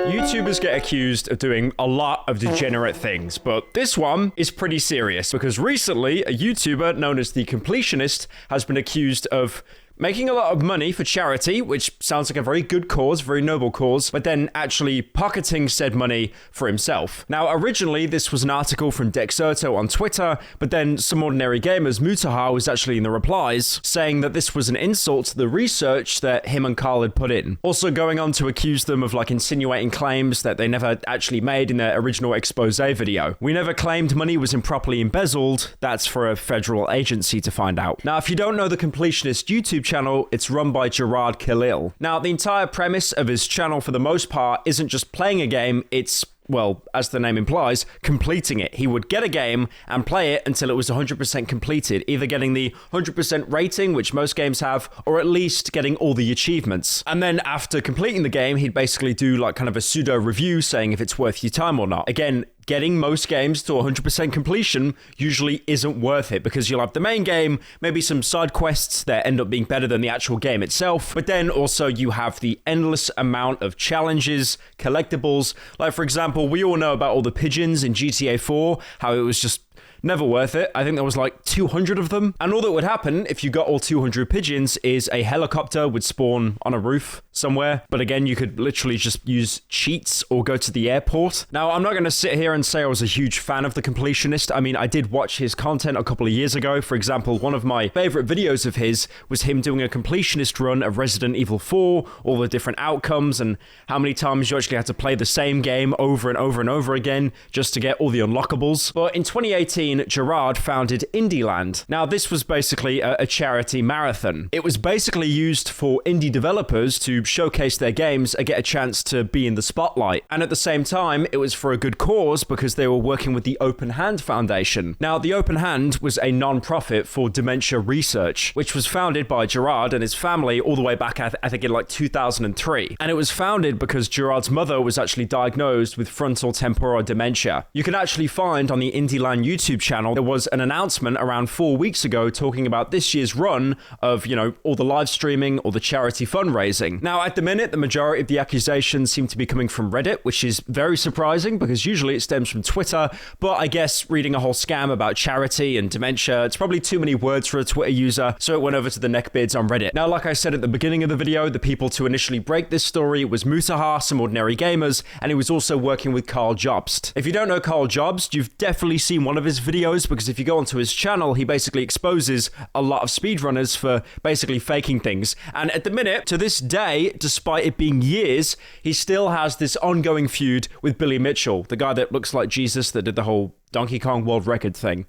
YouTubers get accused of doing a lot of degenerate things, but this one is pretty serious because recently a YouTuber known as The Completionist has been accused of making a lot of money for charity, which sounds like a very good cause, very noble cause, but then actually pocketing said money for himself. Now, originally, this was an article from Dexerto on Twitter, but then Some Ordinary Gamers, Mutahar, was actually in the replies saying that this was an insult to the research that him and Carl had put in. Also going on to accuse them of insinuating claims that they never actually made in their original expose video. We never claimed money was improperly embezzled. That's for a federal agency to find out. Now, if you don't know the Completionist YouTube channel, it's run by Gerard Khalil. Now, the entire premise of his channel for the most part isn't just playing a game, it's, well, as the name implies, completing it. He would get a game and play it until it was 100% completed, either getting the 100% rating, which most games have, or at least getting all the achievements. And then after completing the game, he'd basically do kind of a pseudo review saying if it's worth your time or not. Again, getting most games to 100% completion usually isn't worth it because you'll have the main game, maybe some side quests that end up being better than the actual game itself, but then also you have the endless amount of challenges, collectibles. Like, for example, we all know about all the pigeons in GTA 4, how it was just never worth it. I think there was 200 of them. And all that would happen if you got all 200 pigeons is a helicopter would spawn on a roof somewhere. But again, you could literally just use cheats or go to the airport. Now, I'm not going to sit here and say I was a huge fan of The Completionist. I mean, I did watch his content a couple of years ago. For example, one of my favorite videos of his was him doing a completionist run of Resident Evil 4, all the different outcomes and how many times you actually had to play the same game over and over and over again just to get all the unlockables. But in 2018, Gerard founded Indieland. Now, this was basically a charity marathon. It was basically used for indie developers to showcase their games and get a chance to be in the spotlight. And at the same time, it was for a good cause because they were working with the Open Hand Foundation. Now, the Open Hand was a non-profit for dementia research, which was founded by Gerard and his family all the way back, I think, in 2003. And it was founded because Gerard's mother was actually diagnosed with frontal temporal dementia. You can actually find on the Indieland YouTube channel, there was an announcement around 4 weeks ago talking about this year's run of, all the live streaming, all the charity fundraising. Now, at the minute, the majority of the accusations seem to be coming from Reddit, which is very surprising because usually it stems from Twitter. But I guess reading a whole scam about charity and dementia, it's probably too many words for a Twitter user, so it went over to the neckbeards on Reddit. Now, like I said at the beginning of the video, the people to initially break this story was Mutahar, Some Ordinary Gamers, and he was also working with Carl Jobst. If you don't know Carl Jobst, you've definitely seen one of his videos because if you go onto his channel, he basically exposes a lot of speedrunners for basically faking things. And at the minute, to this day, despite it being years, he still has this ongoing feud with Billy Mitchell, the guy that looks like Jesus that did the whole Donkey Kong World Record thing.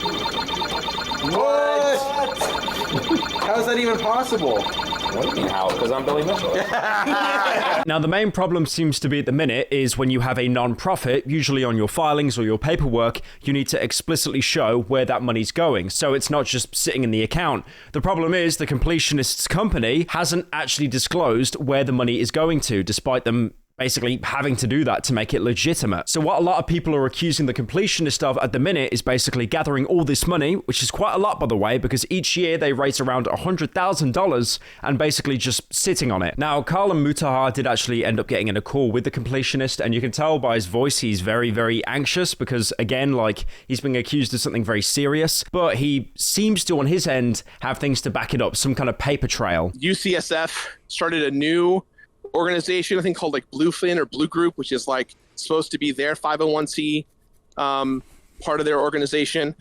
What? How is that even possible? What do you mean how? Because I'm Billy Mitchell. Now, the main problem seems to be at the minute is when you have a non-profit, usually on your filings or your paperwork, you need to explicitly show where that money's going. So it's not just sitting in the account. The problem is the Completionist's company hasn't actually disclosed where the money is going to, despite them basically having to do that to make it legitimate. So what a lot of people are accusing the Completionist of at the minute is basically gathering all this money, which is quite a lot, by the way, because each year they raise around $100,000 and basically just sitting on it. Now, Carl and Mutahar did actually end up getting in a call with the Completionist, and you can tell by his voice he's very, very anxious because, again, he's being accused of something very serious, but he seems to, on his end, have things to back it up, some kind of paper trail. UCSF started a new organization, I think called Bluefin or Blue Group, which is supposed to be their 501c part of their organization.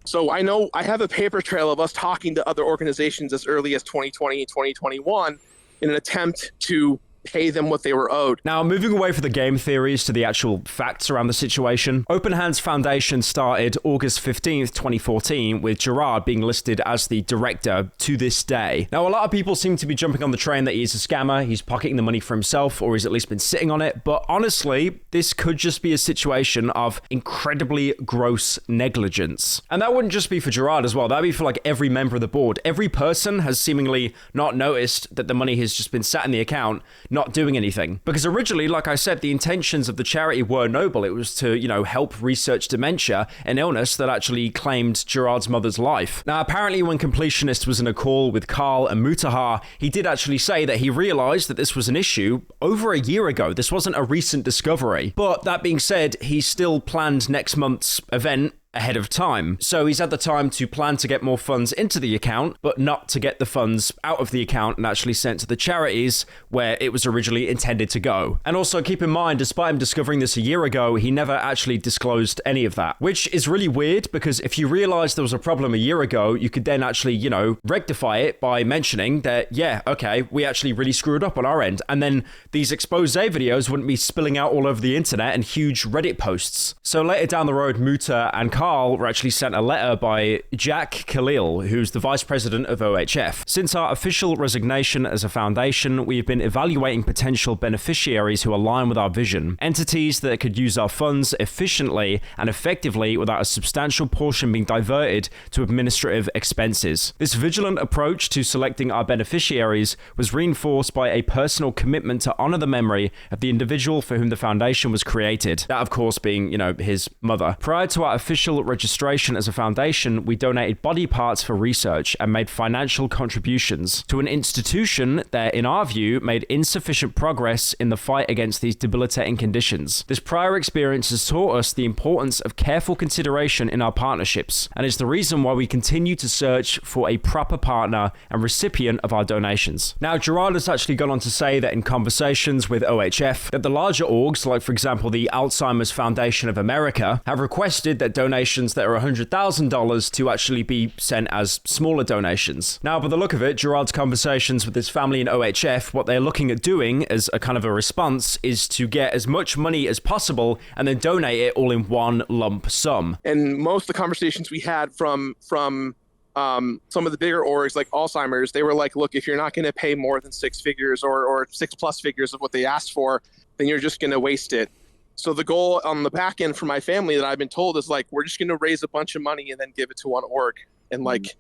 So I know I have a paper trail of us talking to other organizations as early as 2020 and 2021 in an attempt to pay them what they were owed. Now, moving away from the game theories to the actual facts around the situation, Open Hands Foundation started August 15th, 2014, with Gerard being listed as the director to this day. Now, a lot of people seem to be jumping on the train that he's a scammer, he's pocketing the money for himself, or he's at least been sitting on it, but honestly, this could just be a situation of incredibly gross negligence. And that wouldn't just be for Gerard as well, that'd be for every member of the board. Every person has seemingly not noticed that the money has just been sat in the account, not doing anything. Because originally, like I said, the intentions of the charity were noble. It was to, help research dementia, an illness that actually claimed Gerard's mother's life. Now, apparently when Completionist was in a call with Carl and Mutahar, he did actually say that he realized that this was an issue over a year ago. This wasn't a recent discovery. But that being said, he still planned next month's event ahead of time. So he's had the time to plan to get more funds into the account, but not to get the funds out of the account and actually sent to the charities where it was originally intended to go. And also keep in mind, despite him discovering this a year ago, he never actually disclosed any of that, which is really weird because if you realize there was a problem a year ago, you could then actually, rectify it by mentioning that, yeah, okay, we actually really screwed up on our end. And then these expose videos wouldn't be spilling out all over the internet and huge Reddit posts. So later down the road, Muta and Carl were actually sent a letter by Jack Khalil, who's the vice president of OHF. Since our official resignation as a foundation, we have been evaluating potential beneficiaries who align with our vision, entities that could use our funds efficiently and effectively without a substantial portion being diverted to administrative expenses. This vigilant approach to selecting our beneficiaries was reinforced by a personal commitment to honor the memory of the individual for whom the foundation was created. That, of course, being, his mother. Prior to our official registration as a foundation, we donated body parts for research and made financial contributions to an institution that, in our view, made insufficient progress in the fight against these debilitating conditions. This prior experience has taught us the importance of careful consideration in our partnerships, and is the reason why we continue to search for a proper partner and recipient of our donations. Now, Gerard has actually gone on to say that in conversations with OHF, that the larger orgs, like for example the Alzheimer's Foundation of America, have requested that donations that are $100,000 to actually be sent as smaller donations. Now, by the look of it, Gerard's conversations with his family in OHF, what they're looking at doing as a kind of a response is to get as much money as possible and then donate it all in one lump sum. And most of the conversations we had from some of the bigger orgs like Alzheimer's, they were like, look, if you're not going to pay more than 6 figures or 6+ figures of what they asked for, then you're just going to waste it. So the goal on the back end for my family that I've been told is like, we're just going to raise a bunch of money and then give it to one org and like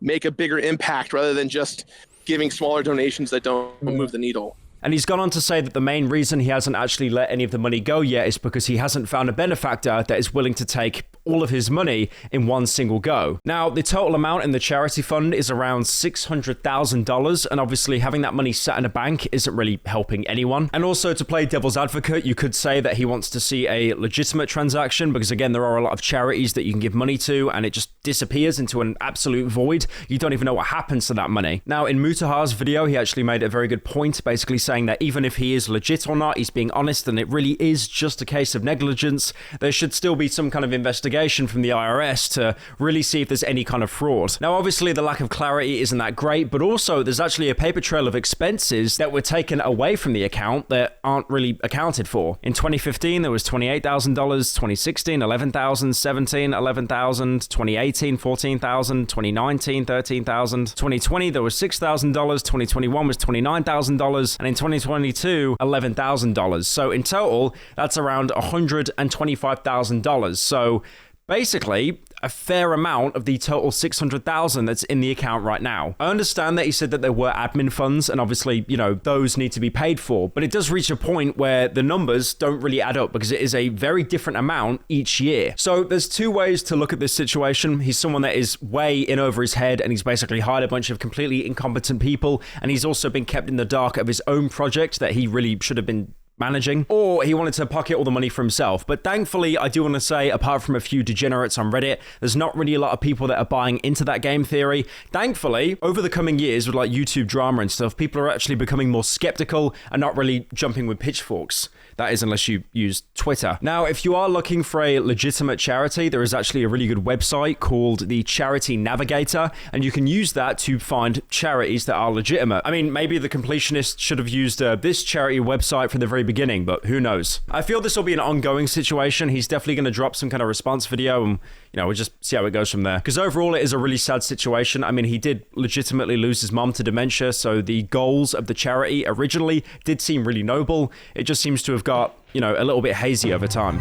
make a bigger impact rather than just giving smaller donations that don't move the needle. And he's gone on to say that the main reason he hasn't actually let any of the money go yet is because he hasn't found a benefactor that is willing to take all of his money in one single go. Now, the total amount in the charity fund is around $600,000, and obviously having that money sat in a bank isn't really helping anyone. And also, to play devil's advocate, you could say that he wants to see a legitimate transaction because, again, there are a lot of charities that you can give money to and it just disappears into an absolute void. You don't even know what happens to that money. Now, in Mutahar's video, he actually made a very good point, basically saying that even if he is legit or not, he's being honest and it really is just a case of negligence, there should still be some kind of investigation from the IRS to really see if there's any kind of fraud. Now, obviously, the lack of clarity isn't that great, but also there's actually a paper trail of expenses that were taken away from the account that aren't really accounted for. In 2015, there was $28,000, 2016, $11,000, 2017, $11,000, 2018, $14,000, 2019, $13,000, 2020, there was $6,000, 2021 was $29,000, and in 2022, $11,000. So in total, that's around $125,000. So basically, a fair amount of the total $600,000 that's in the account right now. I understand that he said that there were admin funds, and obviously, those need to be paid for, but it does reach a point where the numbers don't really add up because it is a very different amount each year. So there's two ways to look at this situation. He's someone that is way in over his head, and he's basically hired a bunch of completely incompetent people, and he's also been kept in the dark of his own project that he really should have been managing, or he wanted to pocket all the money for himself. But thankfully, I do want to say, apart from a few degenerates on Reddit, there's not really a lot of people that are buying into that game theory. Thankfully, over the coming years with like YouTube drama and stuff, people are actually becoming more skeptical and not really jumping with pitchforks. That is, unless you use Twitter. Now, if you are looking for a legitimate charity, there is actually a really good website called the Charity Navigator, and you can use that to find charities that are legitimate. I mean, maybe the Completionist should have used this charity website from the very beginning, but who knows? I feel this will be an ongoing situation. He's definitely going to drop some kind of response video, and we'll just see how it goes from there. Because overall, it is a really sad situation. I mean, he did legitimately lose his mom to dementia, so the goals of the charity originally did seem really noble. It just seems to have got, a little bit hazy over time.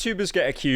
YouTubers get accused